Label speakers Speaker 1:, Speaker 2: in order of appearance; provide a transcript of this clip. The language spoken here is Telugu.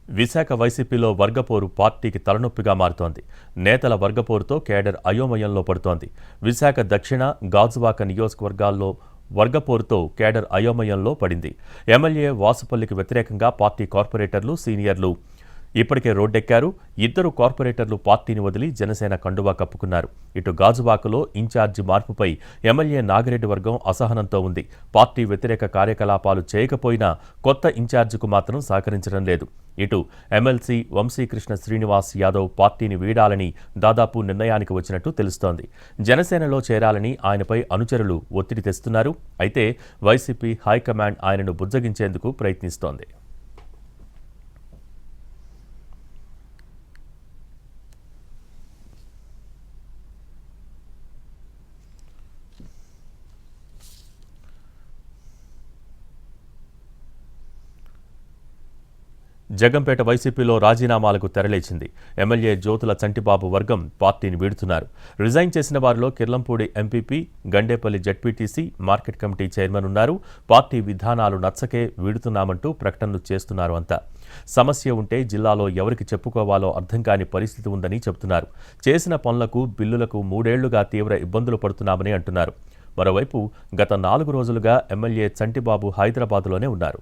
Speaker 1: విశాఖ వైసీపీలో వర్గపోరు పార్టీకి తలనొప్పిగా మారుతోంది. నేతల వర్గపోరుతో కేడర్ అయోమయంలో పడుతోంది. విశాఖ దక్షిణ, గాజువాక నియోజకవర్గాల్లో వర్గపోరుతో కేడర్ అయోమయంలో పడింది. ఎమ్మెల్యే వాసుపల్లికి వ్యతిరేకంగా పార్టీ కార్పొరేటర్లు, సీనియర్లు ఇప్పటికే రోడ్డెక్కారు. ఇద్దరు కార్పొరేటర్లు పార్టీని వదిలి జనసేన కండువా కప్పుకున్నారు. ఇటు గాజువాకలో ఇన్ఛార్జి మార్పుపై ఎమ్మెల్యే నాగిరెడ్డి వర్గం అసహనంతో ఉంది. పార్టీ వ్యతిరేక కార్యకలాపాలు చేయకపోయినా కొత్త ఇన్ఛార్జికు మాత్రం సహకరించడం లేదు. ఇటు ఎమ్మెల్సీ వంశీకృష్ణ శ్రీనివాస్ యాదవ్ పార్టీని వీడాలని దాదాపు నిర్ణయానికి వచ్చినట్టు తెలుస్తోంది. జనసేనలో చేరాలని ఆయనపై అనుచరులు ఒత్తిడి తెస్తున్నారు. అయితే వైసీపీ హైకమాండ్ ఆయనను బుజ్జగించేందుకు ప్రయత్నిస్తోంది. జగంపేట వైసీపీలో రాజీనామాలకు తెరలేచింది. ఎమ్మెల్యే జ్యోతుల చంటిబాబు వర్గం పార్టీని వీడుతున్నారు. రిజైన్ చేసిన వారిలో Kirlampudi MPP, Gandepalli ZPTC, market committee chairman ఉన్నారు. పార్టీ విధానాలు నచ్చకే వీడుతున్నామంటూ ప్రకటనలు చేస్తున్నారు. అంతా సమస్య ఉంటే జిల్లాలో ఎవరికి చెప్పుకోవాలో అర్థం కాని పరిస్థితి ఉందని చెబుతున్నారు. చేసిన పనులకు, బిల్లులకు 3 ఏళ్లుగా తీవ్ర ఇబ్బందులు పడుతున్నామని అంటున్నారు. మరోవైపు గత 4 రోజులుగా ఎమ్మెల్యే చంటిబాబు హైదరాబాద్లోనే ఉన్నారు.